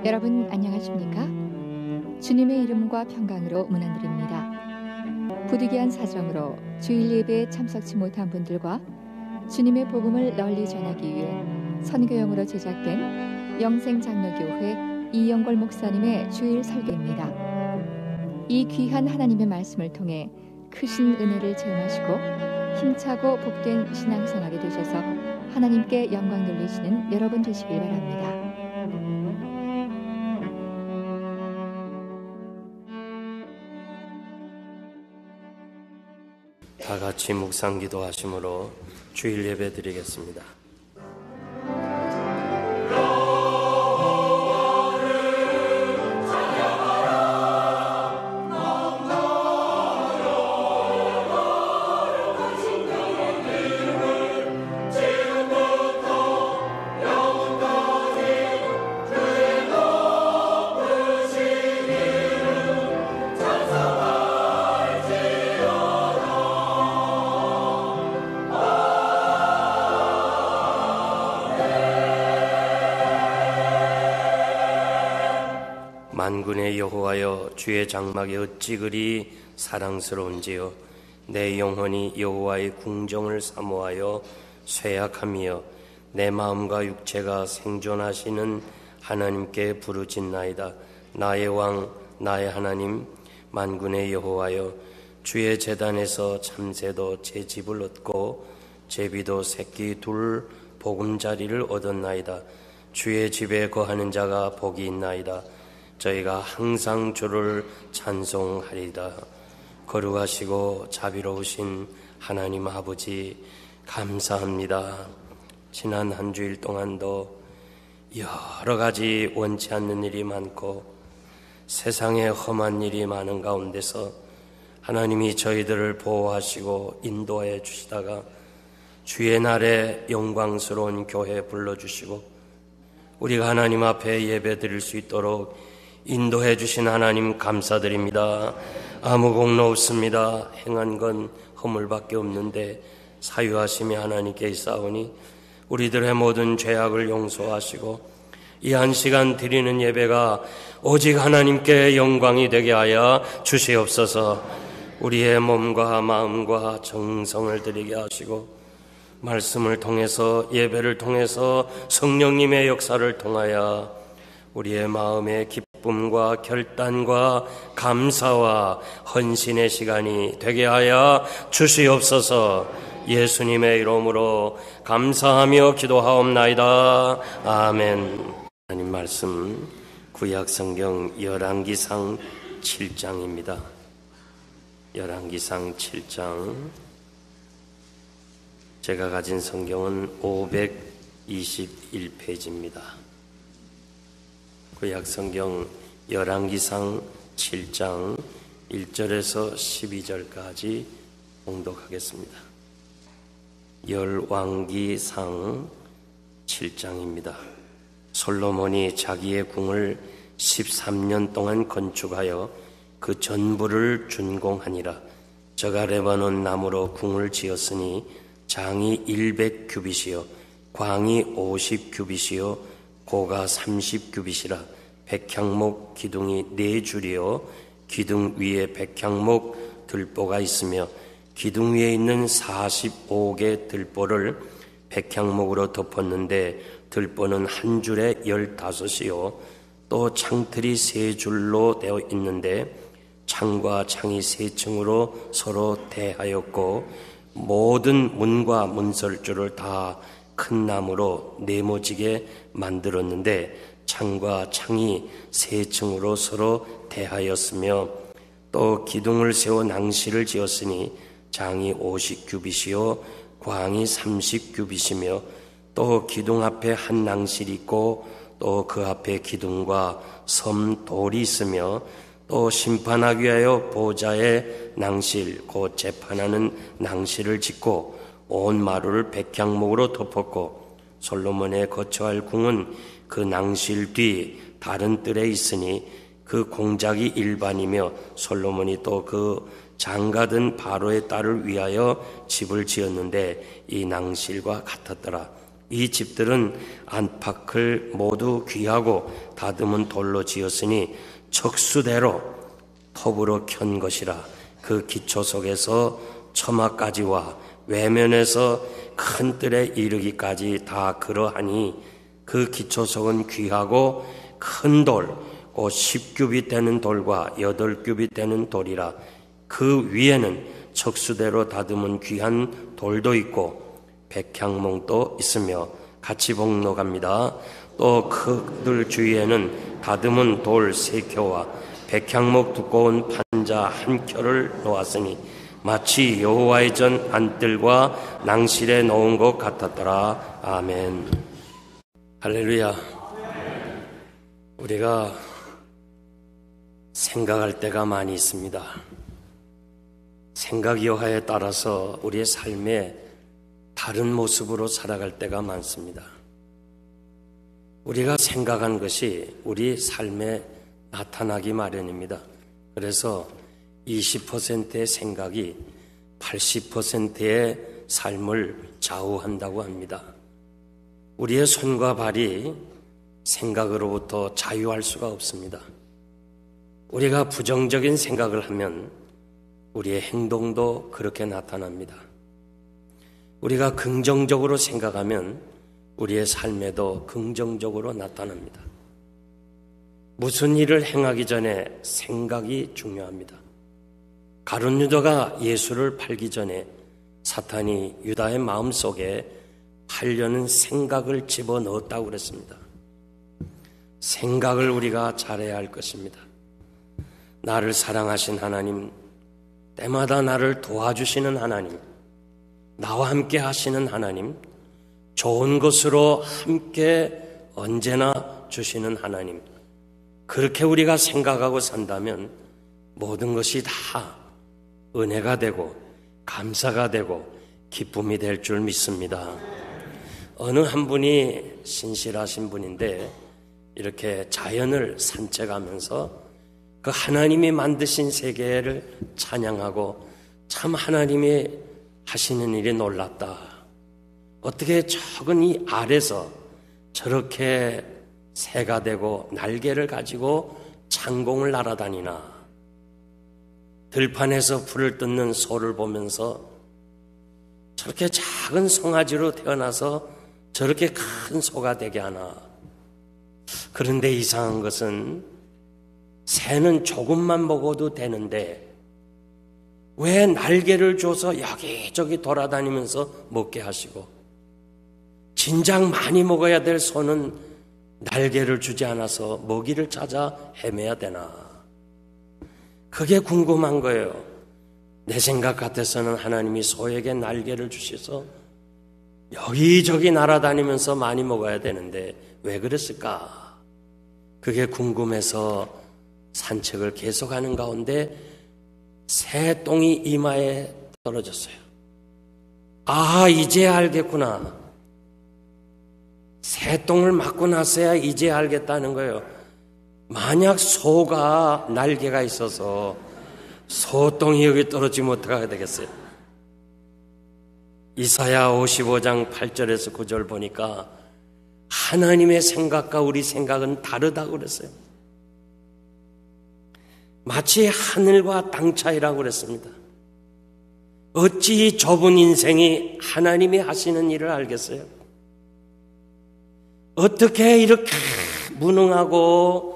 여러분 안녕하십니까? 주님의 이름과 평강으로 문안드립니다. 부득이한 사정으로 주일 예배에 참석치 못한 분들과 주님의 복음을 널리 전하기 위해 선교용으로 제작된 영생장로교회 이영걸 목사님의 주일 설교입니다. 이 귀한 하나님의 말씀을 통해 크신 은혜를 체험하시고 힘차고 복된 신앙생활이 되셔서 하나님께 영광 돌리시는 여러분 되시길 바랍니다. 다 같이 묵상 기도하심으로 주일 예배 드리겠습니다. 만군의 여호와여, 주의 장막이 어찌 그리 사랑스러운지요. 내 영혼이 여호와의 궁정을 사모하여 쇠약하며 내 마음과 육체가 생존하시는 하나님께 부르짖나이다. 나의 왕, 나의 하나님, 만군의 여호와여, 주의 제단에서 참새도 제 집을 얻고 제비도 새끼 둘 보금자리를 얻었나이다. 주의 집에 거하는 자가 복이 있나이다. 저희가 항상 주를 찬송하리다. 거룩하시고 자비로우신 하나님 아버지, 감사합니다. 지난 한 주일 동안도 여러 가지 원치 않는 일이 많고 세상에 험한 일이 많은 가운데서 하나님이 저희들을 보호하시고 인도해 주시다가 주의 날에 영광스러운 교회에 불러주시고 우리가 하나님 앞에 예배 드릴 수 있도록 인도해 주신 하나님 감사드립니다. 아무 공로 없습니다. 행한 건 허물밖에 없는데 사유하심이 하나님께 있사오니 우리들의 모든 죄악을 용서하시고 이 한 시간 드리는 예배가 오직 하나님께 영광이 되게 하여 주시옵소서. 우리의 몸과 마음과 정성을 드리게 하시고 말씀을 통해서 예배를 통해서 성령님의 역사를 통하여 우리의 마음의 기쁨과 결단과 감사와 헌신의 시간이 되게 하여 주시옵소서. 예수님의 이름으로 감사하며 기도하옵나이다. 아멘. 하나님 말씀 구약성경 열왕기상 7장입니다. 열왕기상 7장. 제가 가진 성경은 521페이지입니다. 구약성경 열왕기상 7장 1절에서 12절까지 봉독하겠습니다. 열왕기상 7장입니다. 솔로몬이 자기의 궁을 13년 동안 건축하여 그 전부를 준공하니라. 저가 레바논 나무로 궁을 지었으니 장이 100규빗이요 광이 50규빗이요 고가 30규빗이라. 백향목 기둥이 4줄이요 기둥 위에 백향목 들보가 있으며 기둥 위에 있는 45개 들보를 백향목으로 덮었는데 들보는 한 줄에 15이요 또 창틀이 3줄로 되어 있는데 창과 창이 3층으로 서로 대하였고 모든 문과 문설주를 다 큰 나무로 네모지게 만들었는데 창과 창이 3층으로 서로 대하였으며 또 기둥을 세워 낭실을 지었으니 장이 50규빗이요 광이 30규빗이며 또 기둥 앞에 한 낭실이 있고 또 그 앞에 기둥과 섬 돌이 있으며 또 심판하기 위하여 보좌의 낭실 곧 재판하는 낭실을 짓고 온 마루를 백향목으로 덮었고 솔로몬의 거처할 궁은 그 낭실 뒤 다른 뜰에 있으니 그 공작이 일반이며 솔로몬이 또 그 장가든 바로의 딸을 위하여 집을 지었는데 이 낭실과 같았더라. 이 집들은 안팎을 모두 귀하고 다듬은 돌로 지었으니 척수대로 톱으로 켠 것이라. 그 기초 속에서 처마까지와 외면에서 큰 뜰에 이르기까지 다 그러하니 그 기초 속은 귀하고 큰 돌, 곧 10규빗 되는 돌과 8규빗 되는 돌이라. 그 위에는 척수대로 다듬은 귀한 돌도 있고 백향목도 있으며 같이 복록합니다. 또 그들 주위에는 다듬은 돌 3켜와 백향목 두꺼운 판자 1켜를 놓았으니 마치 여호와의 전 안뜰과 낭실에 놓은 것 같았더라. 아멘. 할렐루야. 우리가 생각할 때가 많이 있습니다. 생각 여하에 따라서 우리의 삶에 다른 모습으로 살아갈 때가 많습니다. 우리가 생각한 것이 우리 삶에 나타나기 마련입니다. 그래서 20%의 생각이 80%의 삶을 좌우한다고 합니다. 우리의 손과 발이 생각으로부터 자유할 수가 없습니다. 우리가 부정적인 생각을 하면 우리의 행동도 그렇게 나타납니다. 우리가 긍정적으로 생각하면 우리의 삶에도 긍정적으로 나타납니다. 무슨 일을 행하기 전에 생각이 중요합니다. 가룟 유다가 예수를 팔기 전에 사탄이 유다의 마음속에 팔려는 생각을 집어넣었다고 그랬습니다. 생각을 우리가 잘해야 할 것입니다. 나를 사랑하신 하나님, 때마다 나를 도와주시는 하나님, 나와 함께 하시는 하나님, 좋은 것으로 함께 언제나 주시는 하나님, 그렇게 우리가 생각하고 산다면 모든 것이 다 은혜가 되고 감사가 되고 기쁨이 될 줄 믿습니다. 어느 한 분이 신실하신 분인데 이렇게 자연을 산책하면서 그 하나님이 만드신 세계를 찬양하고 참 하나님이 하시는 일이 놀랍다. 어떻게 적은 이 알에서 저렇게 새가 되고 날개를 가지고 창공을 날아다니나. 들판에서 풀을 뜯는 소를 보면서 저렇게 작은 송아지로 태어나서 저렇게 큰 소가 되게 하나. 그런데 이상한 것은 새는 조금만 먹어도 되는데 왜 날개를 줘서 여기저기 돌아다니면서 먹게 하시고, 진작 많이 먹어야 될 소는 날개를 주지 않아서 먹이를 찾아 헤매야 되나. 그게 궁금한 거예요. 내 생각 같아서는 하나님이 소에게 날개를 주셔서 여기저기 날아다니면서 많이 먹어야 되는데 왜 그랬을까? 그게 궁금해서 산책을 계속하는 가운데 새똥이 이마에 떨어졌어요. 아, 이제 알겠구나. 새똥을 맞고 나서야 이제 알겠다는 거예요. 만약 소가 날개가 있어서 소똥이 여기 떨어지면 어떻게 되겠어요? 이사야 55장 8절에서 9절 보니까 하나님의 생각과 우리 생각은 다르다고 그랬어요. 마치 하늘과 땅 차이라고 그랬습니다. 어찌 이 좁은 인생이 하나님이 하시는 일을 알겠어요? 어떻게 이렇게 무능하고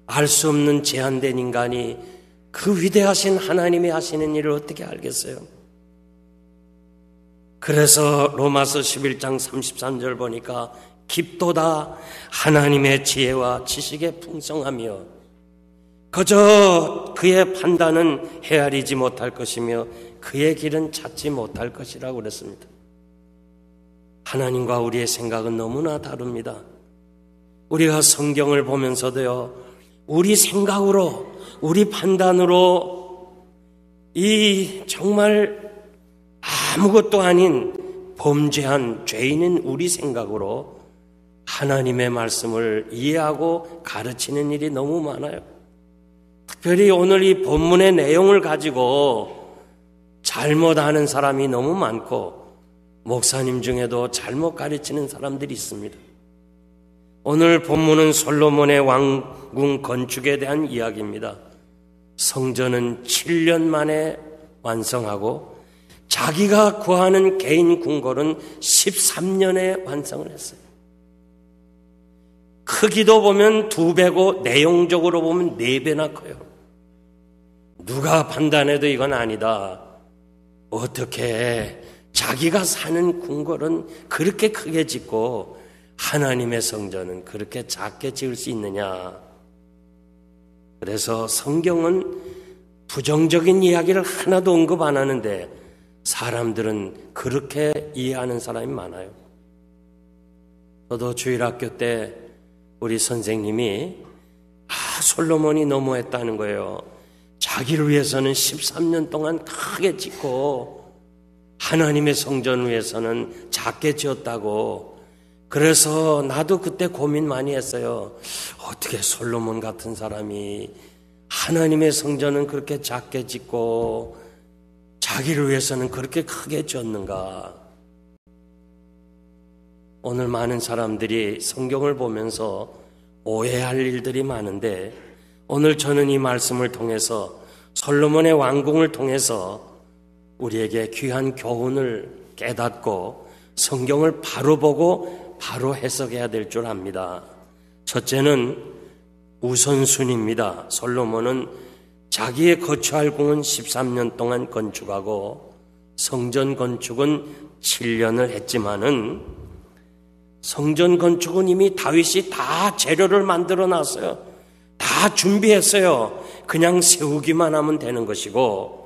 알 수 없는 제한된 인간이 그 위대하신 하나님이 하시는 일을 어떻게 알겠어요? 그래서 로마서 11장 33절 보니까 깊도다 하나님의 지혜와 지식의 풍성하며 그저 그의 판단은 헤아리지 못할 것이며 그의 길은 찾지 못할 것이라고 그랬습니다. 하나님과 우리의 생각은 너무나 다릅니다. 우리가 성경을 보면서도요, 우리 생각으로, 우리 판단으로 이 정말 아무것도 아닌 범죄한 죄인인 우리 생각으로 하나님의 말씀을 이해하고 가르치는 일이 너무 많아요. 특별히 오늘 이 본문의 내용을 가지고 잘못하는 사람이 너무 많고 목사님 중에도 잘못 가르치는 사람들이 있습니다. 오늘 본문은 솔로몬의 왕궁 건축에 대한 이야기입니다. 성전은 7년 만에 완성하고 자기가 구하는 개인 궁궐은 13년에 완성을 했어요. 크기도 보면 2배고 내용적으로 보면 4배나 커요. 누가 판단해도 이건 아니다. 어떻게 자기가 사는 궁궐은 그렇게 크게 짓고 하나님의 성전은 그렇게 작게 지을 수 있느냐. 그래서 성경은 부정적인 이야기를 하나도 언급 안 하는데 사람들은 그렇게 이해하는 사람이 많아요. 저도 주일학교 때 우리 선생님이 솔로몬이 너무했다는 거예요. 자기를 위해서는 13년 동안 크게 짓고 하나님의 성전을 위해서는 작게 지었다고. 그래서 나도 그때 고민 많이 했어요. 어떻게 솔로몬 같은 사람이 하나님의 성전은 그렇게 작게 짓고 자기를 위해서는 그렇게 크게 지었는가. 오늘 많은 사람들이 성경을 보면서 오해할 일들이 많은데 오늘 저는 이 말씀을 통해서 솔로몬의 왕궁을 통해서 우리에게 귀한 교훈을 깨닫고 성경을 바로 보고 바로 해석해야 될 줄 압니다. 첫째는 우선순위입니다. 솔로몬은 자기의 거처할 궁은 13년 동안 건축하고 성전 건축은 7년을 했지만은 성전 건축은 이미 다윗이 다 재료를 만들어 놨어요. 다 준비했어요. 그냥 세우기만 하면 되는 것이고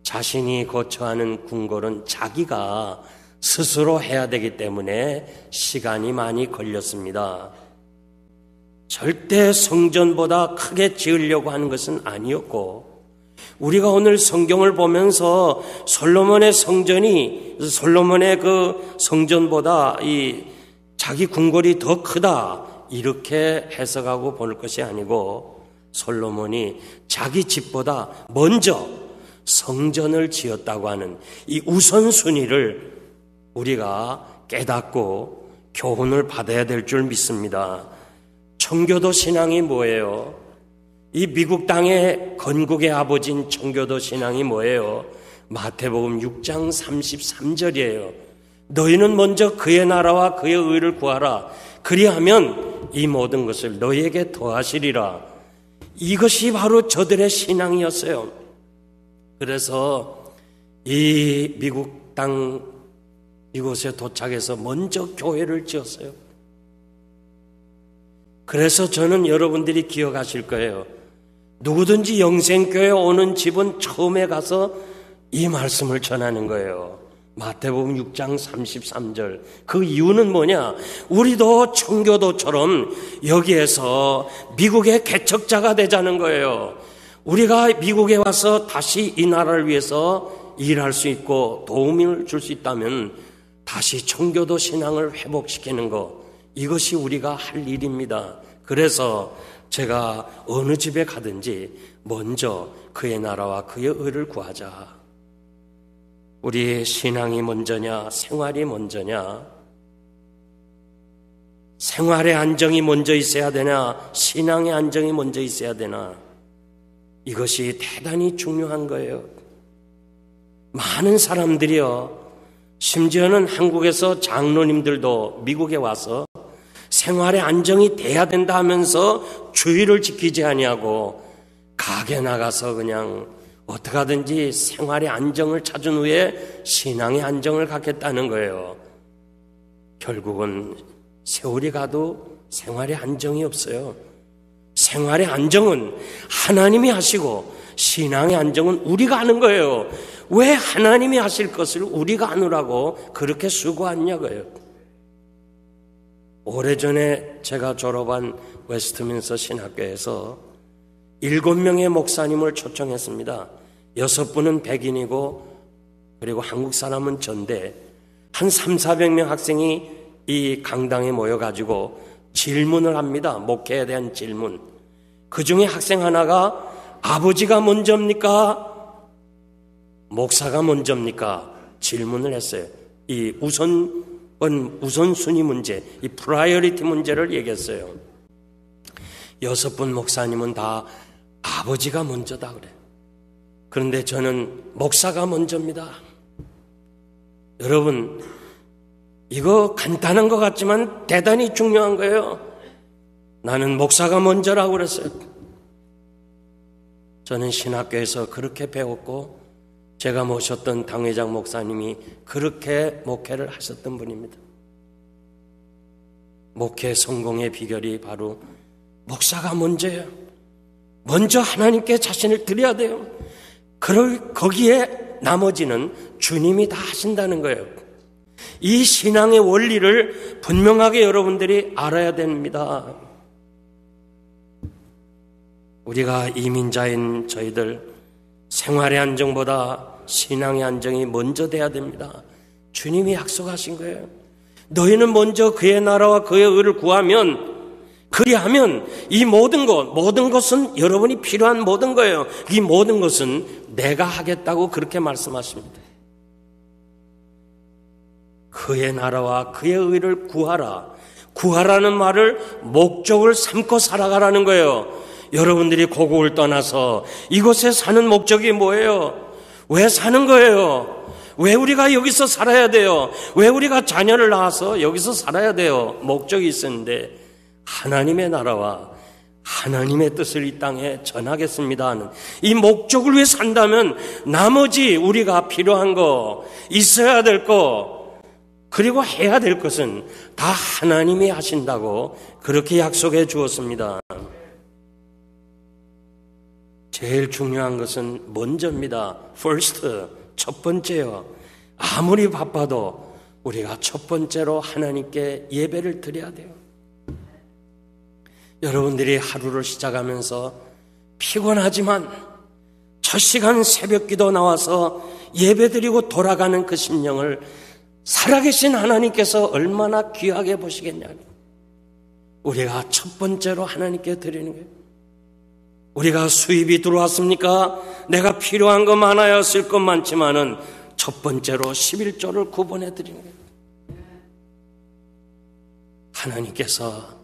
자신이 거처하는 궁궐은 자기가 스스로 해야 되기 때문에 시간이 많이 걸렸습니다. 절대 성전보다 크게 지으려고 하는 것은 아니었고 우리가 오늘 성경을 보면서 솔로몬의 그 성전보다 이 자기 궁궐이 더 크다 이렇게 해석하고 볼 것이 아니고 솔로몬이 자기 집보다 먼저 성전을 지었다고 하는 이 우선순위를 우리가 깨닫고 교훈을 받아야 될 줄 믿습니다. 청교도 신앙이 뭐예요? 이 미국 땅의 건국의 아버지인 청교도 신앙이 뭐예요? 마태복음 6장 33절이에요. 너희는 먼저 그의 나라와 그의 의를 구하라. 그리하면 이 모든 것을 너희에게 더하시리라. 이것이 바로 저들의 신앙이었어요. 그래서 이 미국 땅 이곳에 도착해서 먼저 교회를 지었어요. 그래서 저는 여러분들이 기억하실 거예요. 누구든지 영생교회 오는 집은 처음에 가서 이 말씀을 전하는 거예요. 마태복음 6장 33절. 그 이유는 뭐냐? 우리도 청교도처럼 여기에서 미국의 개척자가 되자는 거예요. 우리가 미국에 와서 다시 이 나라를 위해서 일할 수 있고 도움을 줄 수 있다면 다시 청교도 신앙을 회복시키는 것, 이것이 우리가 할 일입니다. 그래서 제가 어느 집에 가든지 먼저 그의 나라와 그의 의를 구하자. 우리의 신앙이 먼저냐, 생활이 먼저냐, 생활의 안정이 먼저 있어야 되나, 신앙의 안정이 먼저 있어야 되나, 이것이 대단히 중요한 거예요. 많은 사람들이요, 심지어는 한국에서 장로님들도 미국에 와서 생활의 안정이 돼야 된다 하면서 주의를 지키지 아니하고 가게 나가서 그냥 어떻게 하든지 생활의 안정을 찾은 후에 신앙의 안정을 갖겠다는 거예요. 결국은 세월이 가도 생활의 안정이 없어요. 생활의 안정은 하나님이 하시고 신앙의 안정은 우리가 하는 거예요. 왜 하나님이 하실 것을 우리가 하느라고 그렇게 수고하냐고요. 오래전에 제가 졸업한 웨스트민스터 신학교에서 7명의 목사님을 초청했습니다. 6분은 백인이고 그리고 한국 사람은 전대. 한 300~400명 학생이 이 강당에 모여가지고 질문을 합니다. 목회에 대한 질문. 그 중에 학생 하나가 아버지가 먼저입니까? 목사가 먼저입니까? 질문을 했어요. 이 우선순위 문제, 이 프라이어리티 문제를 얘기했어요. 6분 목사님은 다 아버지가 먼저다 그래. 그런데 저는 목사가 먼저입니다. 여러분, 이거 간단한 것 같지만 대단히 중요한 거예요. 나는 목사가 먼저라고 그랬어요. 저는 신학교에서 그렇게 배웠고 제가 모셨던 당회장 목사님이 그렇게 목회를 하셨던 분입니다. 목회 성공의 비결이 바로 목사가 먼저예요. 먼저 하나님께 자신을 드려야 돼요. 거기에 나머지는 주님이 다 하신다는 거예요. 이 신앙의 원리를 분명하게 여러분들이 알아야 됩니다. 우리가 이민자인 저희들 생활의 안정보다 신앙의 안정이 먼저 돼야 됩니다. 주님이 약속하신 거예요. 너희는 먼저 그의 나라와 그의 의를 구하면, 그리하면 이 모든 것은 여러분이 필요한 모든 거예요. 이 모든 것은 내가 하겠다고 그렇게 말씀하십니다. 그의 나라와 그의 의를 구하라. 구하라는 말을 목적을 삼고 살아가라는 거예요. 여러분들이 고국을 떠나서 이곳에 사는 목적이 뭐예요? 왜 사는 거예요? 왜 우리가 여기서 살아야 돼요? 왜 우리가 자녀를 낳아서 여기서 살아야 돼요? 목적이 있었는데 하나님의 나라와 하나님의 뜻을 이 땅에 전하겠습니다 하는 이 목적을 위해 산다면 나머지 우리가 필요한 거, 있어야 될 거, 그리고 해야 될 것은 다 하나님이 하신다고 그렇게 약속해 주었습니다. 제일 중요한 것은 먼저입니다. first, 첫 번째요. 아무리 바빠도 우리가 첫 번째로 하나님께 예배를 드려야 돼요. 여러분들이 하루를 시작하면서 피곤하지만 첫 시간 새벽기도 나와서 예배드리고 돌아가는 그 심령을 살아계신 하나님께서 얼마나 귀하게 보시겠냐. 우리가 첫 번째로 하나님께 드리는 거예요. 우리가 수입이 들어왔습니까? 내가 필요한 거 많아야 쓸 것 많지만은 첫 번째로 11조를 구분해 드리는 거예요. 하나님께서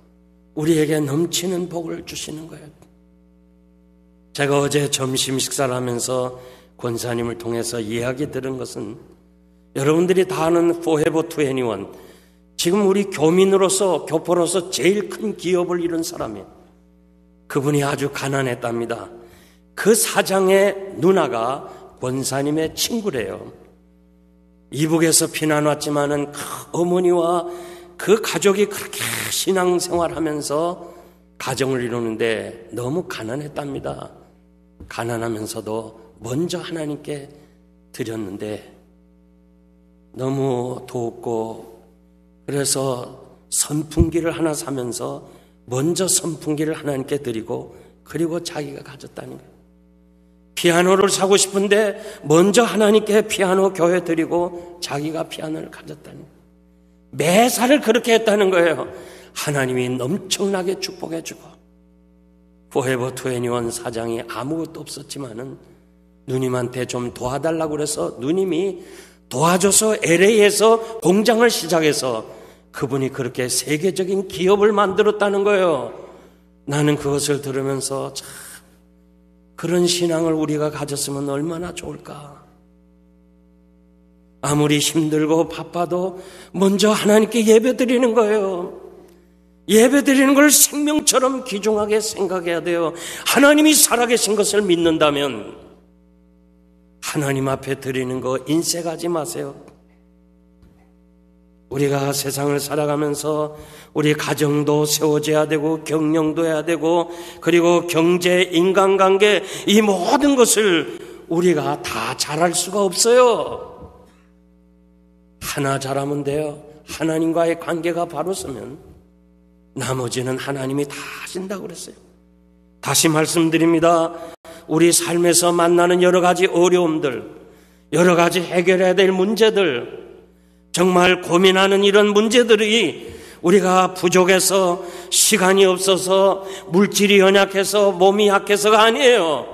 우리에게 넘치는 복을 주시는 거예요. 제가 어제 점심 식사를 하면서 권사님을 통해서 이야기 들은 것은 여러분들이 다 아는 Forever 21, 지금 우리 교포로서 제일 큰 기업을 이룬 사람이에요. 그분이 아주 가난했답니다. 그 사장의 누나가 권사님의 친구래요. 이북에서 피난 왔지만은 그 어머니와 그 가족이 그렇게 신앙생활하면서 가정을 이루는데 너무 가난했답니다. 가난하면서도 먼저 하나님께 드렸는데 너무 덥고 그래서 선풍기를 하나 사면서 먼저 선풍기를 하나님께 드리고 그리고 자기가 가졌다는 거예요. 피아노를 사고 싶은데 먼저 하나님께 피아노 교회 드리고 자기가 피아노를 가졌다는 거예요. 매사를 그렇게 했다는 거예요. 하나님이 엄청나게 축복해 주고 Forever 21 사장이 아무것도 없었지만은 누님한테 좀 도와달라고 그래서 누님이 도와줘서 LA에서 공장을 시작해서 그분이 그렇게 세계적인 기업을 만들었다는 거예요. 나는 그것을 들으면서 참 그런 신앙을 우리가 가졌으면 얼마나 좋을까. 아무리 힘들고 바빠도 먼저 하나님께 예배드리는 거예요. 예배드리는 걸 생명처럼 귀중하게 생각해야 돼요. 하나님이 살아계신 것을 믿는다면 하나님 앞에 드리는 거 인색하지 마세요. 우리가 세상을 살아가면서 우리 가정도 세워져야 되고 경영도 해야 되고 그리고 경제, 인간관계 이 모든 것을 우리가 다 잘할 수가 없어요. 하나 잘하면 돼요. 하나님과의 관계가 바로 서면 나머지는 하나님이 다 하신다고 그랬어요. 다시 말씀드립니다. 우리 삶에서 만나는 여러 가지 어려움들, 여러 가지 해결해야 될 문제들, 정말 고민하는 이런 문제들이 우리가 부족해서 시간이 없어서 물질이 연약해서 몸이 약해서가 아니에요.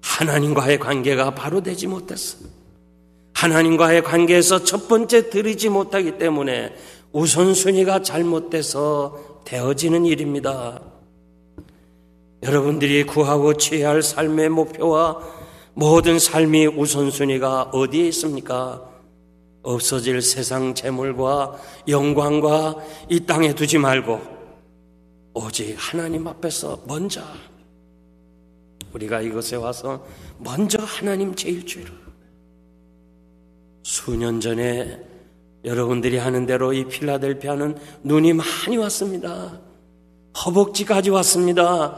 하나님과의 관계가 바로 되지 못했어. 하나님과의 관계에서 첫 번째 드리지 못하기 때문에 우선순위가 잘못돼서 되어지는 일입니다. 여러분들이 구하고 취해야 할 삶의 목표와 모든 삶의 우선순위가 어디에 있습니까? 없어질 세상 재물과 영광과 이 땅에 두지 말고 오직 하나님 앞에서 먼저, 우리가 이곳에 와서 먼저 하나님 제일주의로. 수년 전에 여러분들이 하는 대로 이 필라델피아는 눈이 많이 왔습니다. 허벅지까지 왔습니다.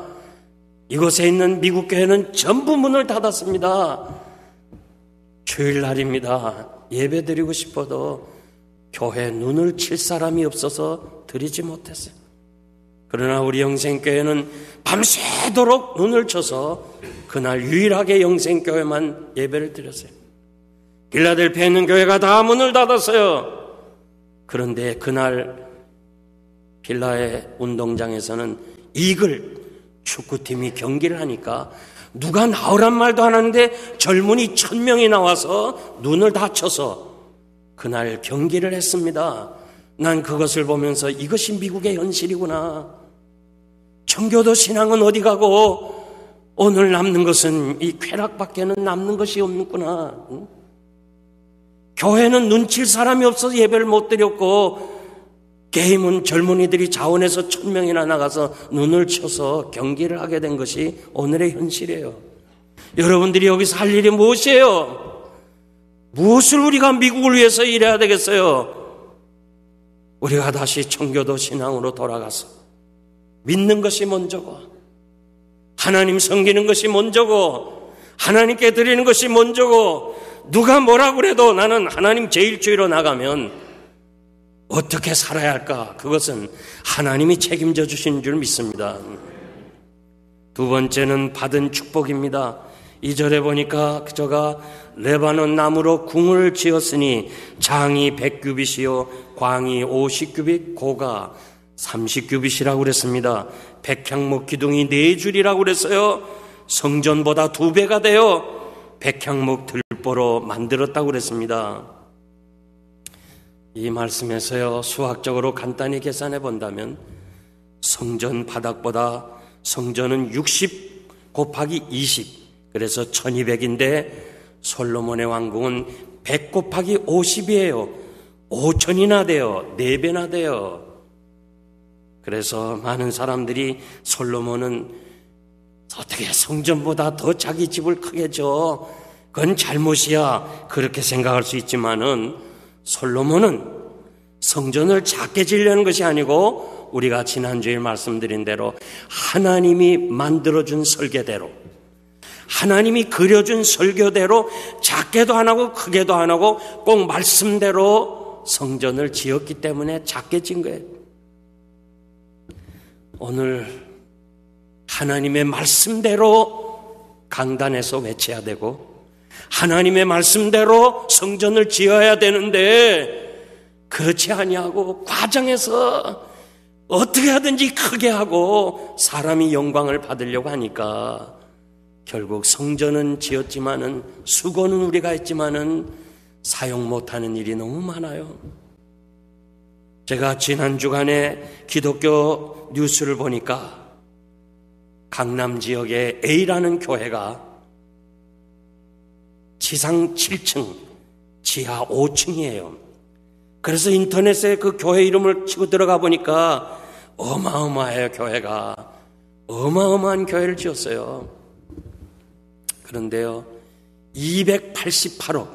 이곳에 있는 미국 교회는 전부 문을 닫았습니다. 주일날입니다. 예배 드리고 싶어도 교회 눈을 칠 사람이 없어서 드리지 못했어요. 그러나 우리 영생교회는 밤새도록 눈을 쳐서 그날 유일하게 영생교회만 예배를 드렸어요. 필라델피아에 있는 교회가 다 문을 닫았어요. 그런데 그날 필라의 운동장에서는 이글 축구팀이 경기를 하니까 누가 나오란 말도 안 하는데 젊은이 1000명이 나와서 눈을 다쳐서 그날 경기를 했습니다. 난 그것을 보면서 이것이 미국의 현실이구나. 청교도 신앙은 어디 가고 오늘 남는 것은 이 쾌락밖에는 남는 것이 없구나. 교회는 눈칠 사람이 없어서 예배를 못 드렸고 게임은 젊은이들이 자원해서 1000명이나 나가서 눈을 쳐서 경기를 하게 된 것이 오늘의 현실이에요. 여러분들이 여기서 할 일이 무엇이에요? 무엇을 우리가 미국을 위해서 일해야 되겠어요? 우리가 다시 청교도 신앙으로 돌아가서 믿는 것이 먼저고 하나님 섬기는 것이 먼저고 하나님께 드리는 것이 먼저고 누가 뭐라고 그래도 나는 하나님 제일주의로 나가면 어떻게 살아야 할까? 그것은 하나님이 책임져 주시는 줄 믿습니다. 두 번째는 받은 축복입니다. 2절에 보니까 저가 레바논 나무로 궁을 지었으니 장이 100규빗이요 광이 50규빗 고가 30규빗이라고 그랬습니다. 백향목 기둥이 4줄이라고 그랬어요. 성전보다 2배가 되어 백향목 들보로 만들었다고 그랬습니다. 이 말씀에서요, 수학적으로 간단히 계산해 본다면 성전 바닥보다 성전은 60 곱하기 20, 그래서 1200인데 솔로몬의 왕궁은 100 곱하기 50이에요. 5000이나 돼요. 4배나 돼요. 그래서 많은 사람들이 솔로몬은 어떻게 성전보다 더 자기 집을 크게 줘? 그건 잘못이야. 그렇게 생각할 수 있지만은 솔로몬은 성전을 작게 지으려는 것이 아니고 우리가 지난주에 말씀드린 대로 하나님이 만들어준 설계대로 하나님이 그려준 설교대로 작게도 안 하고 크게도 안 하고 꼭 말씀대로 성전을 지었기 때문에 작게 진 거예요. 오늘 하나님의 말씀대로 강단에서 외쳐야 되고 하나님의 말씀대로 성전을 지어야 되는데 그렇지 아니하고 과정에서 어떻게 하든지 크게 하고 사람이 영광을 받으려고 하니까 결국 성전은 지었지만은 수고는 우리가 했지만은 사용 못하는 일이 너무 많아요. 제가 지난 주간에 기독교 뉴스를 보니까 강남 지역의 A라는 교회가 지상 7층, 지하 5층이에요. 그래서 인터넷에 그 교회 이름을 치고 들어가 보니까 어마어마해요. 교회가 어마어마한 교회를 지었어요. 그런데요, 288억,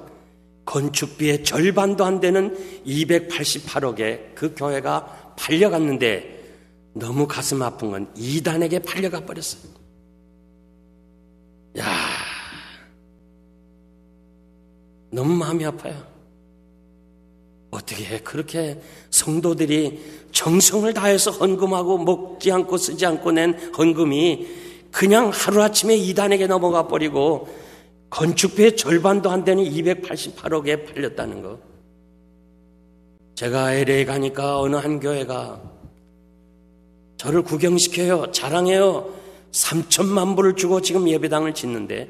건축비의 절반도 안 되는 288억에 그 교회가 팔려갔는데 너무 가슴 아픈 건 이단에게 팔려가 버렸어요. 야, 너무 마음이 아파요. 어떻게 그렇게 성도들이 정성을 다해서 헌금하고 먹지 않고 쓰지 않고 낸 헌금이 그냥 하루아침에 이단에게 넘어가 버리고 건축비의 절반도 안 되는 288억에 팔렸다는 거. 제가 LA 가니까 어느 한 교회가 저를 구경시켜요. 자랑해요. 3천만 불을 주고 지금 예배당을 짓는데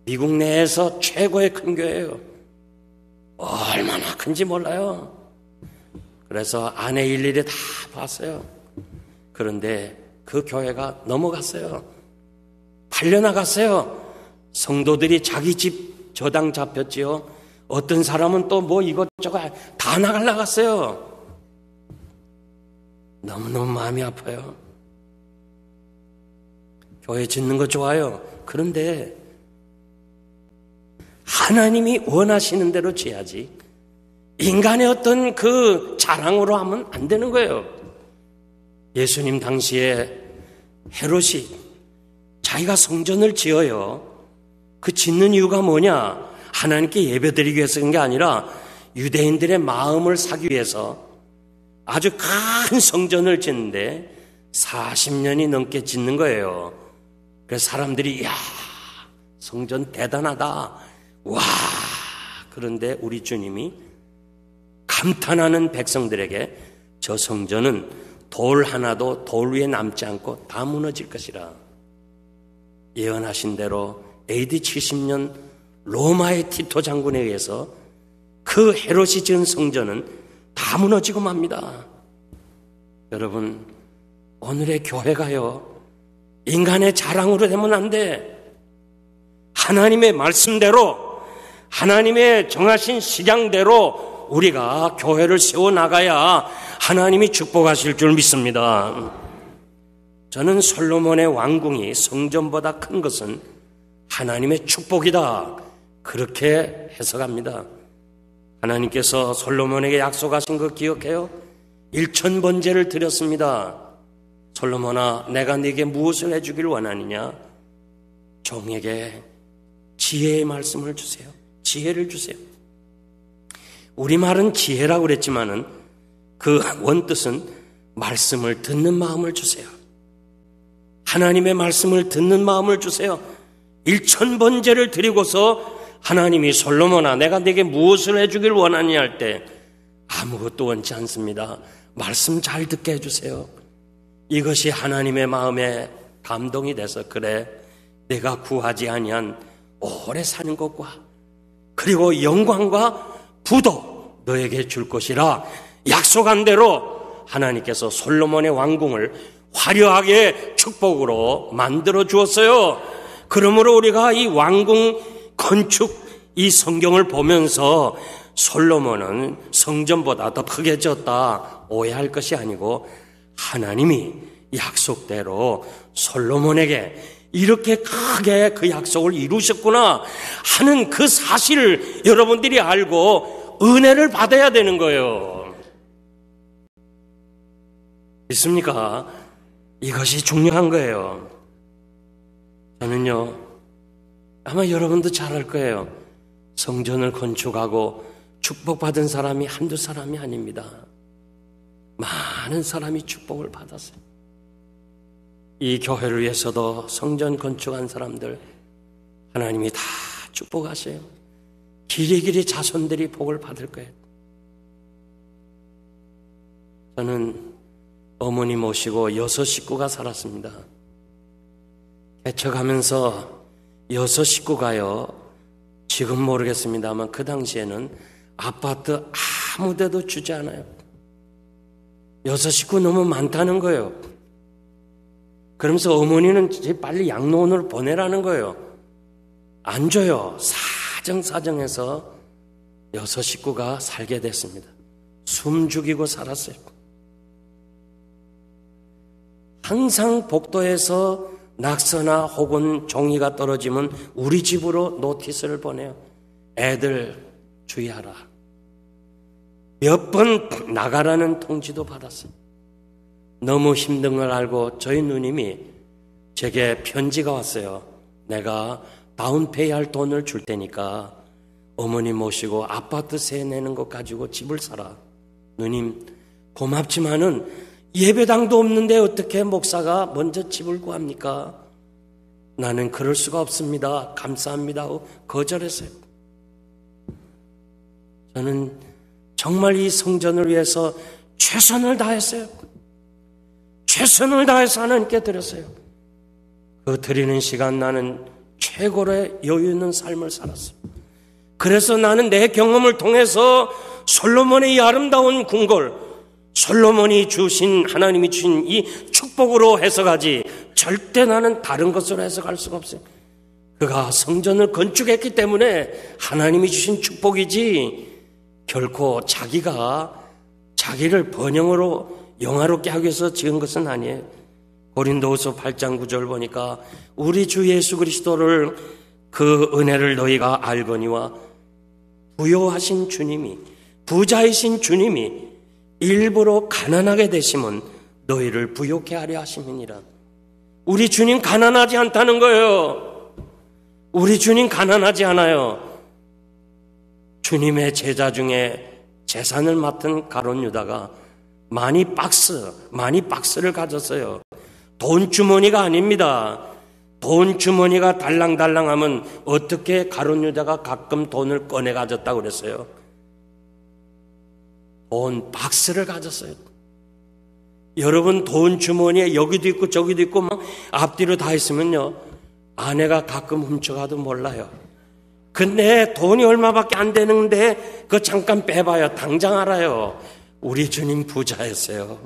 미국 내에서 최고의 큰 교회예요. 얼마나 큰지 몰라요. 그래서 아내 일일이 다 봤어요. 그런데 그 교회가 넘어갔어요. 팔려나갔어요. 성도들이 자기 집 저당 잡혔지요. 어떤 사람은 또 뭐 이것저것 다 나갔어요. 너무너무 마음이 아파요. 교회 짓는 거 좋아요. 그런데 하나님이 원하시는 대로 지어야지 인간의 어떤 그 자랑으로 하면 안 되는 거예요. 예수님 당시에 헤롯이 자기가 성전을 지어요. 그 짓는 이유가 뭐냐? 하나님께 예배드리기 위해서 그런 게 아니라 유대인들의 마음을 사기 위해서 아주 큰 성전을 짓는데 40년이 넘게 짓는 거예요. 그래서 사람들이 야, 성전 대단하다. 와, 그런데 우리 주님이 감탄하는 백성들에게 저 성전은 돌 하나도 돌 위에 남지 않고 다 무너질 것이라. 예언하신 대로 AD 70년 로마의 티토 장군에 의해서 그 헤롯이 지은 성전은 다 무너지고 맙니다. 여러분, 오늘의 교회가요, 인간의 자랑으로 되면 안 돼. 하나님의 말씀대로, 하나님의 정하신 식양대로 우리가 교회를 세워나가야 하나님이 축복하실 줄 믿습니다. 저는 솔로몬의 왕궁이 성전보다 큰 것은 하나님의 축복이다, 그렇게 해석합니다. 하나님께서 솔로몬에게 약속하신 거 기억해요? 1000번제를 드렸습니다. 솔로몬아, 내가 네게 무엇을 해주길 원하느냐? 종에게 지혜의 말씀을 주세요. 지혜를 주세요. 우리말은 지혜라고 그랬지만은 그 원뜻은 말씀을 듣는 마음을 주세요. 하나님의 말씀을 듣는 마음을 주세요. 1000번제를 드리고서 하나님이 솔로몬아, 내가 네게 무엇을 해주길 원하느냐 할 때 아무것도 원치 않습니다. 말씀 잘 듣게 해주세요. 이것이 하나님의 마음에 감동이 돼서 그래, 내가 구하지 아니한 오래 사는 것과 그리고 영광과 부도 너에게 줄 것이라 약속한 대로 하나님께서 솔로몬의 왕궁을 화려하게 축복으로 만들어 주었어요. 그러므로 우리가 이 왕궁 건축 이 성경을 보면서 솔로몬은 성전보다 더 크게 지었다 오해할 것이 아니고 하나님이 약속대로 솔로몬에게 이렇게 크게 그 약속을 이루셨구나 하는 그 사실을 여러분들이 알고 은혜를 받아야 되는 거예요. 믿습니까? 이것이 중요한 거예요. 저는요, 아마 여러분도 잘 알 거예요. 성전을 건축하고 축복받은 사람이 한두 사람이 아닙니다. 많은 사람이 축복을 받았어요. 이 교회를 위해서도 성전 건축한 사람들 하나님이 다 축복하세요. 길이길이 자손들이 복을 받을 거예요. 저는 어머니 모시고 6 식구가 살았습니다. 개척하면서 6 식구가요, 지금 모르겠습니다만 그 당시에는 아파트 아무 데도 주지 않아요. 6 식구 너무 많다는 거예요. 그러면서 어머니는 빨리 양로원으로 보내라는 거예요. 안 줘요. 사정사정해서 6 식구가 살게 됐습니다. 숨 죽이고 살았어요. 항상 복도에서 낙서나 혹은 종이가 떨어지면 우리 집으로 노티스를 보내요. 애들 주의하라. 몇 번 나가라는 통지도 받았어요. 너무 힘든 걸 알고 저희 누님이 제게 편지가 왔어요. 내가 다운페이 할 돈을 줄 테니까 어머니 모시고 아파트 세 내는 것 가지고 집을 사라. 누님 고맙지만은 예배당도 없는데 어떻게 목사가 먼저 집을 구합니까? 나는 그럴 수가 없습니다. 감사합니다 하고 거절했어요. 저는 정말 이 성전을 위해서 최선을 다했어요. 최선을 다해서 하나님께 드렸어요. 그 드리는 시간 나는 최고의 여유 있는 삶을 살았어요. 그래서 나는 내 경험을 통해서 솔로몬의 이 아름다운 궁궐, 솔로몬이 주신, 하나님이 주신 이 축복으로 해석하지 절대 나는 다른 것으로 해석할 수가 없어요. 그가 성전을 건축했기 때문에 하나님이 주신 축복이지 결코 자기가 자기를 번영으로 영화롭게 하기 위해서 지은 것은 아니에요. 고린도후서 8장 9절 보니까 우리 주 예수 그리스도를 그 은혜를 너희가 알거니와 부요하신 주님이, 부자이신 주님이 일부러 가난하게 되심은 너희를 부요케 하려 하심이니라. 우리 주님 가난하지 않다는 거예요. 우리 주님 가난하지 않아요. 주님의 제자 중에 재산을 맡은 가룟 유다가 많이 박스를 가졌어요. 돈 주머니가 아닙니다. 돈 주머니가 달랑달랑하면 어떻게 가룟 유다가 가끔 돈을 꺼내 가졌다고 그랬어요? 돈 박스를 가졌어요. 여러분 돈 주머니에 여기도 있고 저기도 있고 막 앞뒤로 다 있으면요, 아내가 가끔 훔쳐가도 몰라요. 근데 돈이 얼마밖에 안 되는데 그거 잠깐 빼봐요. 당장 알아요. 우리 주님 부자였어요.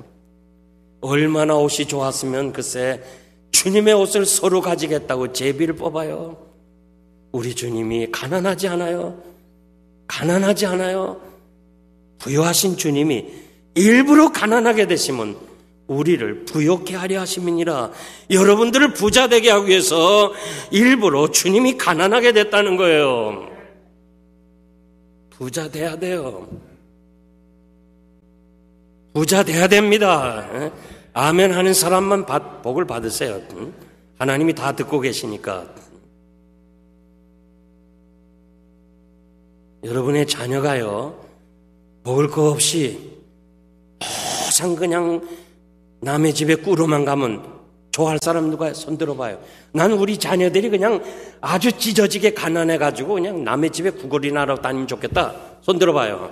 얼마나 옷이 좋았으면 글쎄 주님의 옷을 서로 가지겠다고 제비를 뽑아요. 우리 주님이 가난하지 않아요. 가난하지 않아요. 부요하신 주님이 일부러 가난하게 되시면 우리를 부요케 하려 하심이니라. 여러분들을 부자 되게 하기 위해서 일부러 주님이 가난하게 됐다는 거예요. 부자 돼야 돼요. 부자 돼야 됩니다. 아멘 하는 사람만 복을 받으세요. 하나님이 다 듣고 계시니까. 여러분의 자녀가요, 먹을 거 없이 항상 그냥 남의 집에 꾸러만 가면 좋아할 사람 누가 손 들어봐요. 난 우리 자녀들이 그냥 아주 찢어지게 가난해가지고 그냥 남의 집에 구걸이나 하러 다니면 좋겠다. 손 들어봐요.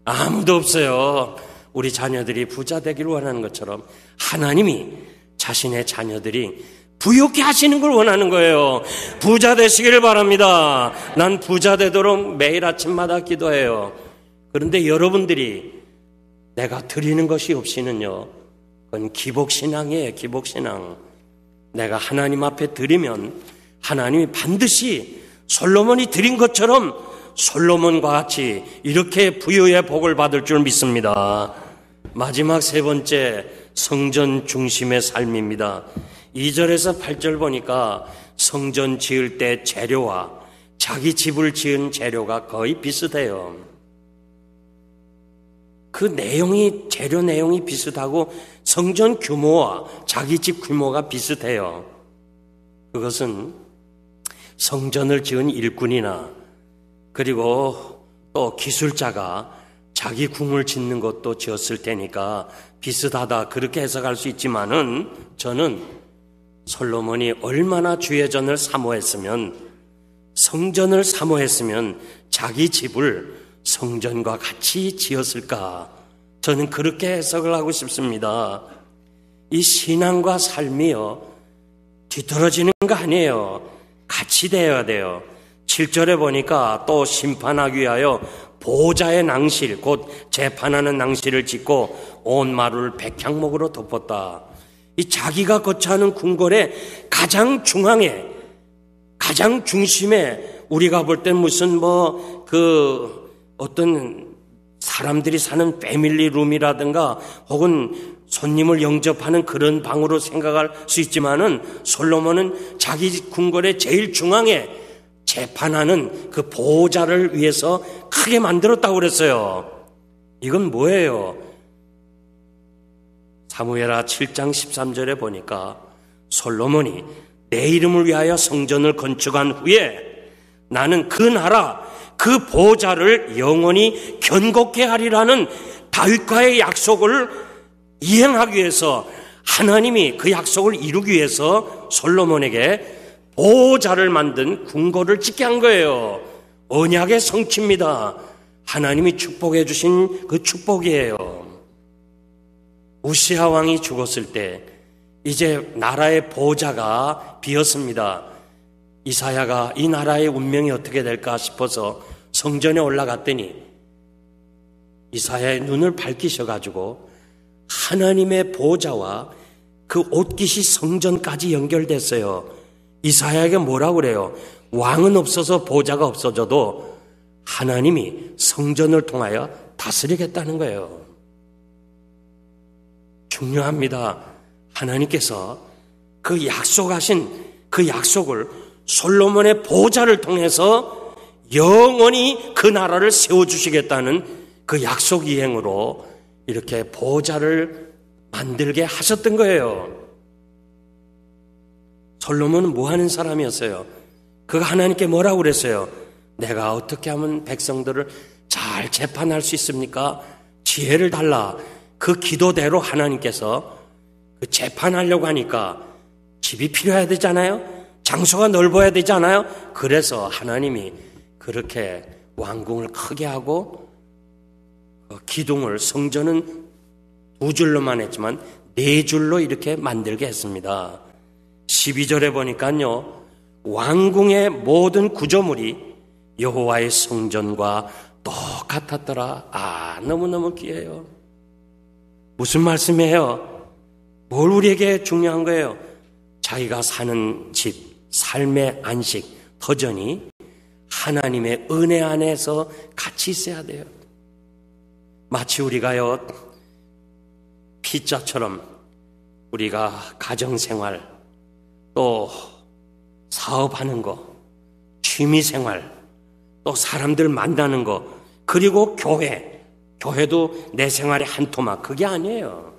아무도 없어요. 우리 자녀들이 부자 되기를 원하는 것처럼 하나님이 자신의 자녀들이 부유케 하시는 걸 원하는 거예요. 부자 되시기를 바랍니다. 난 부자 되도록 매일 아침마다 기도해요. 그런데 여러분들이 내가 드리는 것이 없이는요, 그건 기복신앙이에요. 기복신앙. 내가 하나님 앞에 드리면 하나님이 반드시 솔로몬이 드린 것처럼 솔로몬과 같이 이렇게 부유의 복을 받을 줄 믿습니다. 마지막 세 번째, 성전 중심의 삶입니다. 2절에서 8절 보니까 성전 지을 때 재료와 자기 집을 지은 재료가 거의 비슷해요. 그 내용이, 재료 내용이 비슷하고 성전 규모와 자기 집 규모가 비슷해요. 그것은 성전을 지은 일꾼이나 그리고 또 기술자가 자기 궁을 짓는 것도 지었을 테니까 비슷하다 그렇게 해석할 수 있지만은, 저는 솔로몬이 얼마나 주의 전을 사모했으면, 성전을 사모했으면 자기 집을 성전과 같이 지었을까? 저는 그렇게 해석을 하고 싶습니다. 이 신앙과 삶이요, 뒤떨어지는 거 아니에요. 같이 되어야 돼요. 7절에 보니까 또 심판하기 위하여 보좌의 낭실, 곧 재판하는 낭실을 짓고 온 마루를 백향목으로 덮었다. 이 자기가 거처하는 궁궐의 가장 중앙에, 가장 중심에, 우리가 볼 땐 무슨 어떤 사람들이 사는 패밀리 룸이라든가 혹은 손님을 영접하는 그런 방으로 생각할 수 있지만은, 솔로몬은 자기 궁궐의 제일 중앙에 재판하는 그 보호자를 위해서 크게 만들었다고 그랬어요. 이건 뭐예요? 사무엘하 7장 13절에 보니까 솔로몬이 내 이름을 위하여 성전을 건축한 후에 나는 그 나라, 그 보호자를 영원히 견고케 하리라는 다윗과의 약속을 이행하기 위해서, 하나님이 그 약속을 이루기 위해서 솔로몬에게 보호자를 만든 궁궐을 짓게 한 거예요. 언약의 성취입니다. 하나님이 축복해 주신 그 축복이에요. 우시야 왕이 죽었을 때 이제 나라의 보호자가 비었습니다. 이사야가 이 나라의 운명이 어떻게 될까 싶어서 성전에 올라갔더니 이사야의 눈을 밝히셔가지고 하나님의 보좌와 그 옷깃이 성전까지 연결됐어요. 이사야에게 뭐라고 그래요? 왕은 없어서 보좌가 없어져도 하나님이 성전을 통하여 다스리겠다는 거예요. 중요합니다. 하나님께서 그 약속하신 그 약속을 솔로몬의 보좌를 통해서 영원히 그 나라를 세워주시겠다는 그 약속 이행으로 이렇게 보좌를 만들게 하셨던 거예요. 솔로몬은 뭐 하는 사람이었어요? 그가 하나님께 뭐라고 그랬어요? 내가 어떻게 하면 백성들을 잘 재판할 수 있습니까? 지혜를 달라. 그 기도대로 하나님께서 그 재판하려고 하니까 집이 필요해야 되잖아요. 장소가 넓어야 되잖아요. 그래서 하나님이 그렇게 왕궁을 크게 하고 기둥을 성전은 2줄로만 했지만 4줄로 이렇게 만들게 했습니다. 12절에 보니까요, 왕궁의 모든 구조물이 여호와의 성전과 똑같았더라. 너무너무 귀해요. 무슨 말씀이에요? 뭘 우리에게 중요한 거예요? 자기가 사는 집, 삶의 안식, 터전이 하나님의 은혜 안에서 같이 있어야 돼요. 마치 우리가요, 피자처럼 우리가 가정생활, 또 사업하는 거, 취미생활, 또 사람들 만나는 거, 그리고 교회도 내 생활의 한 토막, 그게 아니에요.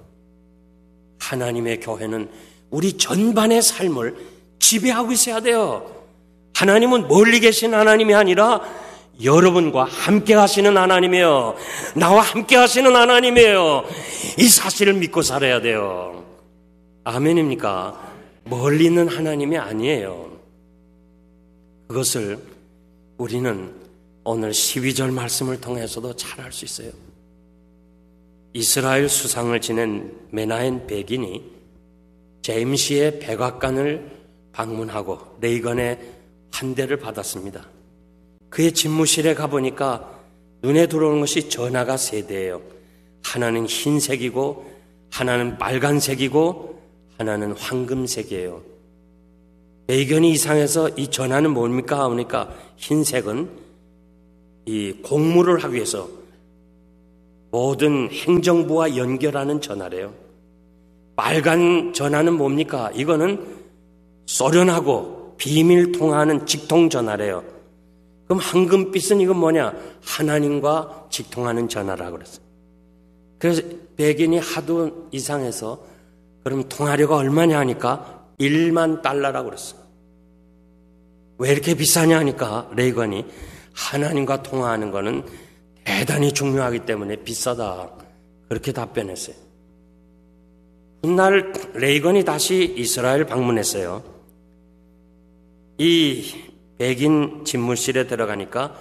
하나님의 교회는 우리 전반의 삶을 지배하고 있어야 돼요. 하나님은 멀리 계신 하나님이 아니라 여러분과 함께 하시는 하나님이에요. 나와 함께 하시는 하나님이에요. 이 사실을 믿고 살아야 돼요. 아멘입니까? 멀리 있는 하나님이 아니에요. 그것을 우리는 오늘 12절 말씀을 통해서도 잘 알 수 있어요. 이스라엘 수상을 지낸 메나헨 백인이 제임스의 백악관을 방문하고 레이건의 환대를 받았습니다. 그의 집무실에 가보니까 눈에 들어오는 것이 전화가 3대예요. 하나는 흰색이고 하나는 빨간색이고 하나는 황금색이에요. 레이건이 이상해서 이 전화는 뭡니까? 하니까 흰색은 이 공무를 하기 위해서 모든 행정부와 연결하는 전화래요. 빨간 전화는 뭡니까? 이거는 소련하고 비밀 통화하는 직통 전화래요. 그럼 황금빛은 이건 뭐냐? 하나님과 직통하는 전화라고 그랬어요. 그래서 백인이 하도 이상해서 그럼 통화료가 얼마냐 하니까 1만 달러라고 그랬어요. 왜 이렇게 비싸냐 하니까 레이건이 하나님과 통화하는 거는 대단히 중요하기 때문에 비싸다. 그렇게 답변했어요. 훗날 레이건이 다시 이스라엘 방문했어요. 이 백인 집무실에 들어가니까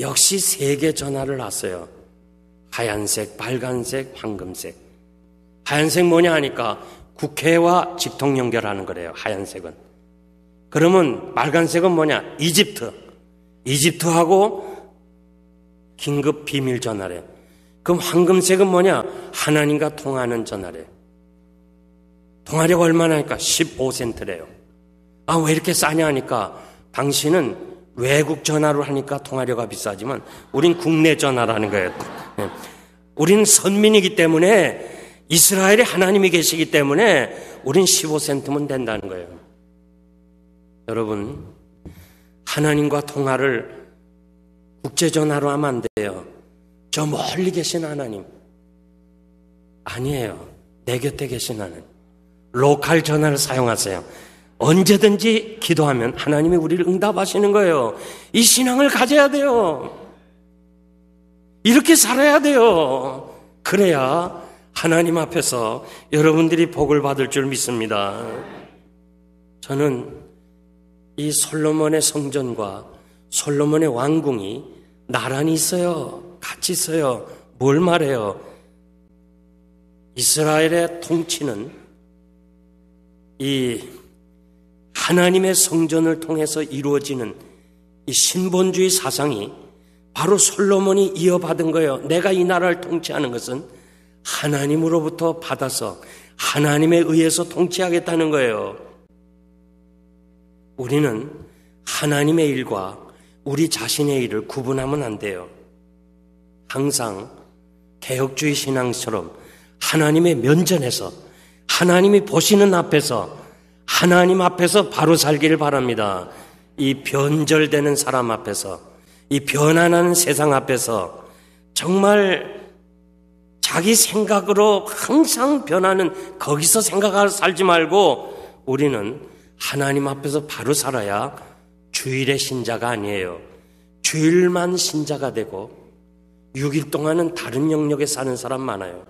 역시 3개 전화를 놨어요. 하얀색, 빨간색, 황금색. 하얀색 뭐냐 하니까 국회와 직통 연결하는 거래요. 하얀색은. 그러면 빨간색은 뭐냐? 이집트하고 긴급 비밀 전화래요. 그럼 황금색은 뭐냐? 하나님과 통화하는 전화래요. 통화료가 얼마나 하니까 15센트래요. 왜 이렇게 싸냐 하니까 당신은 외국 전화로 하니까 통화료가 비싸지만 우린 국내 전화라는 거예요. 우린 선민이기 때문에 이스라엘에 하나님이 계시기 때문에 우린 15센트면 된다는 거예요. 여러분, 하나님과 통화를 국제전화로 하면 안 돼요. 저 멀리 계신 하나님 아니에요. 내 곁에 계신 하나님. 로컬 전화를 사용하세요. 언제든지 기도하면 하나님이 우리를 응답하시는 거예요. 이 신앙을 가져야 돼요. 이렇게 살아야 돼요. 그래야 하나님 앞에서 여러분들이 복을 받을 줄 믿습니다. 저는 이 솔로몬의 성전과 솔로몬의 왕궁이 나란히 있어요. 같이 있어요. 뭘 말해요? 이스라엘의 통치는 이 하나님의 성전을 통해서 이루어지는 이 신본주의 사상이 바로 솔로몬이 이어받은 거예요. 내가 이 나라를 통치하는 것은 하나님으로부터 받아서 하나님에 의해서 통치하겠다는 거예요. 우리는 하나님의 일과 우리 자신의 일을 구분하면 안 돼요. 항상 개혁주의 신앙처럼 하나님의 면전에서 하나님이 보시는 앞에서 하나님 앞에서 바로 살기를 바랍니다. 이 변절되는 사람 앞에서, 이 변화하는 세상 앞에서 정말 자기 생각으로 항상 변하는 거기서 생각하고 살지 말고 우리는 하나님 앞에서 바로 살아야 주일의 신자가 아니에요. 주일만 신자가 되고 6일 동안은 다른 영역에 사는 사람 많아요.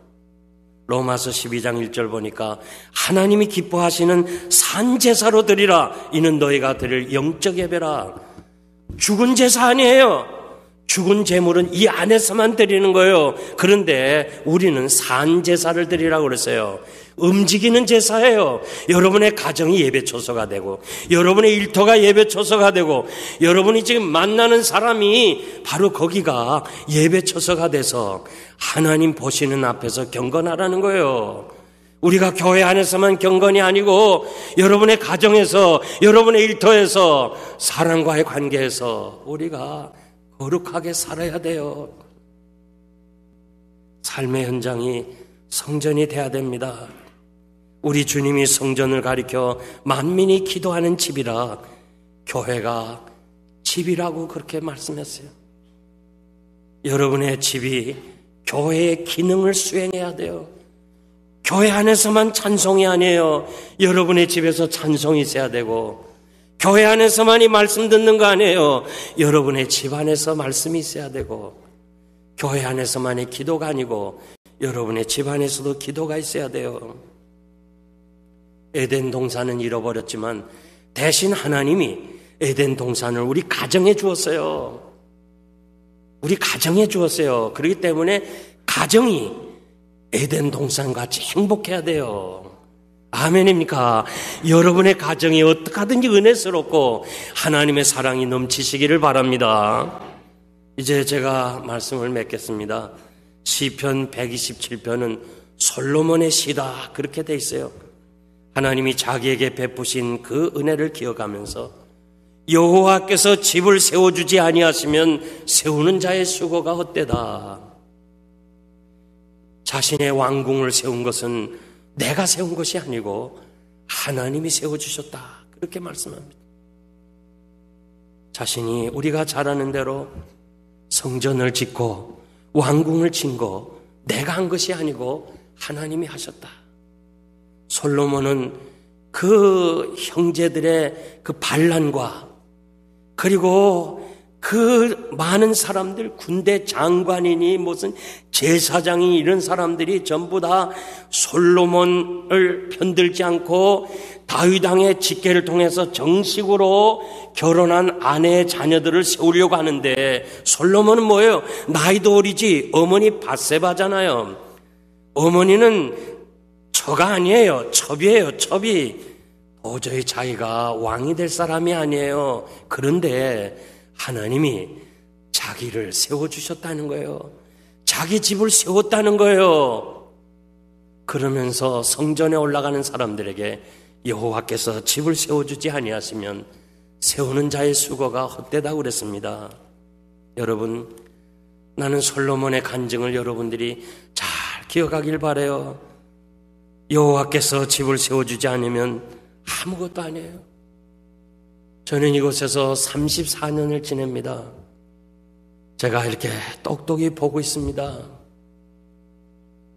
로마서 12장 1절 보니까 하나님이 기뻐하시는 산제사로 드리라. 이는 너희가 드릴 영적 예배라. 죽은 제사 아니에요. 죽은 제물은 이 안에서만 드리는 거예요. 그런데 우리는 산제사를 드리라고 그랬어요. 움직이는 제사예요. 여러분의 가정이 예배 초소가 되고 여러분의 일터가 예배 초소가 되고 여러분이 지금 만나는 사람이 바로 거기가 예배 초소가 돼서 하나님 보시는 앞에서 경건하라는 거예요. 우리가 교회 안에서만 경건이 아니고 여러분의 가정에서 여러분의 일터에서 사람과의 관계에서 우리가 거룩하게 살아야 돼요. 삶의 현장이 성전이 돼야 됩니다. 우리 주님이 성전을 가리켜 만민이 기도하는 집이라 교회가 집이라고 그렇게 말씀했어요. 여러분의 집이 교회의 기능을 수행해야 돼요. 교회 안에서만 찬송이 아니에요. 여러분의 집에서 찬송이 있어야 되고 교회 안에서만이 말씀 듣는 거 아니에요. 여러분의 집 안에서 말씀이 있어야 되고 교회 안에서만이 기도가 아니고 여러분의 집 안에서도 기도가 있어야 돼요. 에덴 동산은 잃어버렸지만 대신 하나님이 에덴 동산을 우리 가정에 주었어요. 우리 가정에 주었어요. 그렇기 때문에 가정이 에덴 동산같이 행복해야 돼요. 아멘입니까? 여러분의 가정이 어떻게든지 은혜스럽고 하나님의 사랑이 넘치시기를 바랍니다. 이제 제가 말씀을 맺겠습니다. 시편 127편은 솔로몬의 시다 그렇게 돼 있어요. 하나님이 자기에게 베푸신 그 은혜를 기억하면서 여호와께서 집을 세워주지 아니하시면 세우는 자의 수고가 헛되다. 자신의 왕궁을 세운 것은 내가 세운 것이 아니고 하나님이 세워주셨다 그렇게 말씀합니다. 자신이 우리가 잘 아는 대로 성전을 짓고 왕궁을 진 거 내가 한 것이 아니고 하나님이 하셨다. 솔로몬은 그 형제들의 그 반란과 그리고 그 많은 사람들 군대 장관이니 무슨 제사장이 이런 사람들이 전부 다 솔로몬을 편들지 않고 다윗 왕의 직계를 통해서 정식으로 결혼한 아내의 자녀들을 세우려고 하는데 솔로몬은 뭐예요? 나이도 어리지 어머니 밧세바잖아요. 어머니는 처가 아니에요. 첩이에요. 첩이. 도저히 자기가 왕이 될 사람이 아니에요. 그런데 하나님이 자기를 세워주셨다는 거예요. 자기 집을 세웠다는 거예요. 그러면서 성전에 올라가는 사람들에게 여호와께서 집을 세워주지 아니하시면 세우는 자의 수고가 헛되다고 그랬습니다. 여러분, 나는 솔로몬의 간증을 여러분들이 잘 기억하길 바라요. 여호와께서 집을 세워주지 않으면 아무것도 아니에요. 저는 이곳에서 34년을 지냅니다. 제가 이렇게 똑똑히 보고 있습니다.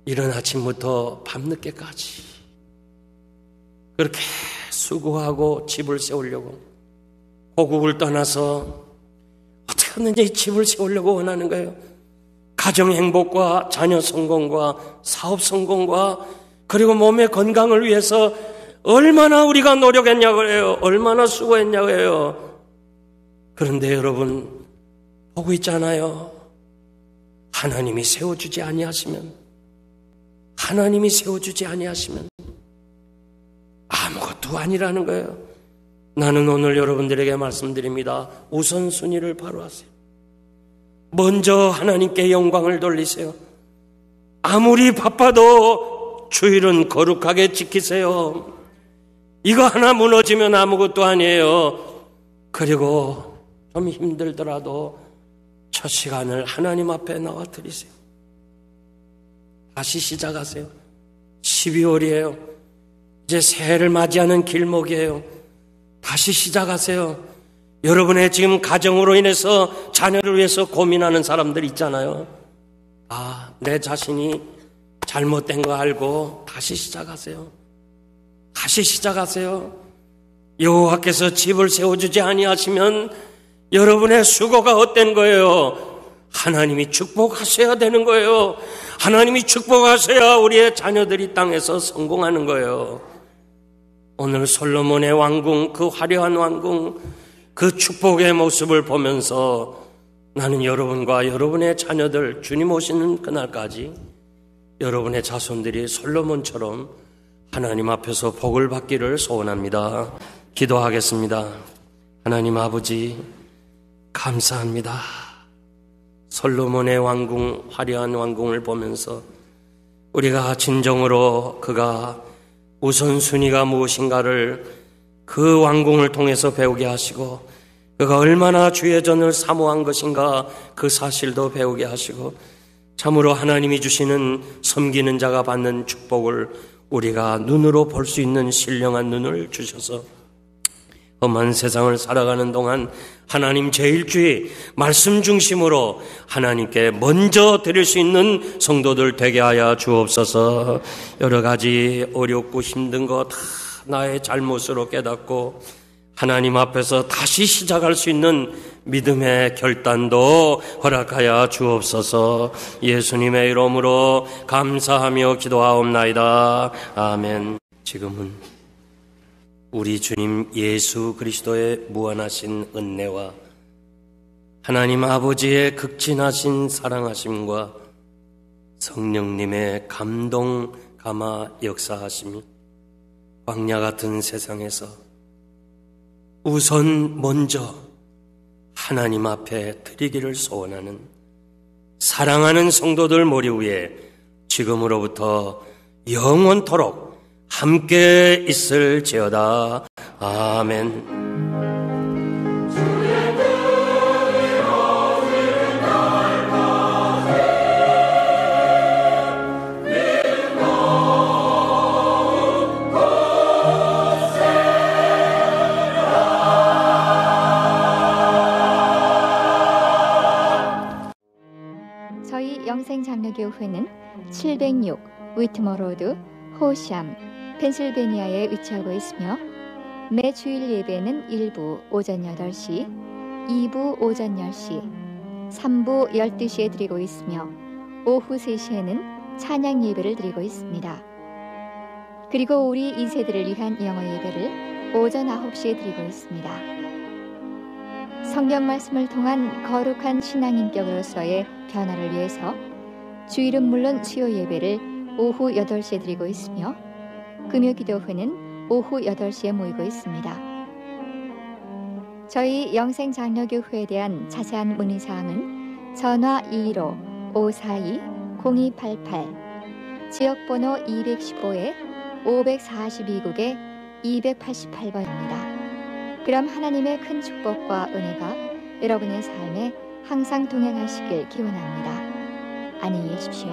이른 아침부터 밤늦게까지 그렇게 수고하고 집을 세우려고 고국을 떠나서 어떻게든지 집을 세우려고 원하는 거예요. 가정 행복과 자녀 성공과 사업 성공과 그리고 몸의 건강을 위해서 얼마나 우리가 노력했냐고 해요. 얼마나 수고했냐고 해요. 그런데 여러분 보고 있잖아요. 하나님이 세워주지 아니하시면 아무것도 아니라는 거예요. 나는 오늘 여러분들에게 말씀드립니다. 우선순위를 바로 하세요. 먼저 하나님께 영광을 돌리세요. 아무리 바빠도 주일은 거룩하게 지키세요. 이거 하나 무너지면 아무것도 아니에요. 그리고 좀 힘들더라도 첫 시간을 하나님 앞에 나와 드리세요. 다시 시작하세요. 12월이에요. 이제 새해를 맞이하는 길목이에요. 다시 시작하세요. 여러분의 지금 가정으로 인해서 자녀를 위해서 고민하는 사람들 있잖아요. 내 자신이 잘못된 거 알고 다시 시작하세요. 다시 시작하세요. 여호와께서 집을 세워주지 아니하시면 여러분의 수고가 헛된 거예요. 하나님이 축복하셔야 되는 거예요. 하나님이 축복하셔야 우리의 자녀들이 땅에서 성공하는 거예요. 오늘 솔로몬의 왕궁, 그 화려한 왕궁, 그 축복의 모습을 보면서 나는 여러분과 여러분의 자녀들, 주님 오시는 그날까지 여러분의 자손들이 솔로몬처럼 하나님 앞에서 복을 받기를 소원합니다. 기도하겠습니다. 하나님 아버지, 감사합니다. 솔로몬의 왕궁, 화려한 왕궁을 보면서 우리가 진정으로 그가 우선순위가 무엇인가를 그 왕궁을 통해서 배우게 하시고, 그가 얼마나 주의 전을 사모한 것인가 그 사실도 배우게 하시고, 참으로 하나님이 주시는 섬기는 자가 받는 축복을 우리가 눈으로 볼 수 있는 신령한 눈을 주셔서 험한 세상을 살아가는 동안 하나님 제일주의 말씀 중심으로 하나님께 먼저 드릴 수 있는 성도들 되게 하여 주옵소서. 여러 가지 어렵고 힘든 거 다 나의 잘못으로 깨닫고 하나님 앞에서 다시 시작할 수 있는 믿음의 결단도 허락하여 주옵소서. 예수님의 이름으로 감사하며 기도하옵나이다. 아멘. 지금은 우리 주님 예수 그리스도의 무한하신 은혜와 하나님 아버지의 극진하신 사랑하심과 성령님의 감동 감화 역사하심이 광야 같은 세상에서 우선 먼저 하나님 앞에 드리기를 소원하는 사랑하는 성도들 머리 위에 지금으로부터 영원토록 함께 있을지어다. 아멘. 저희 영생장로교회는 706 위트머 로드 호샴 펜실베니아에 위치하고 있으며 매 주일 예배는 1부 오전 8시, 2부 오전 10시, 3부 12시에 드리고 있으며 오후 3시에는 찬양 예배를 드리고 있습니다. 그리고 우리 2세들을 위한 영어 예배를 오전 9시에 드리고 있습니다. 성경 말씀을 통한 거룩한 신앙인격으로서의 변화를 위해서 주일은 물론 수요 예배를 오후 8시에 드리고 있으며 금요 기도회는 오후 8시에 모이고 있습니다. 저희 영생장로교회에 대한 자세한 문의사항은 전화 215-542-0288 지역번호 215에 542국에 288번입니다. 그럼 하나님의 큰 축복과 은혜가 여러분의 삶에 항상 동행하시길 기원합니다. 안녕히 계십시오.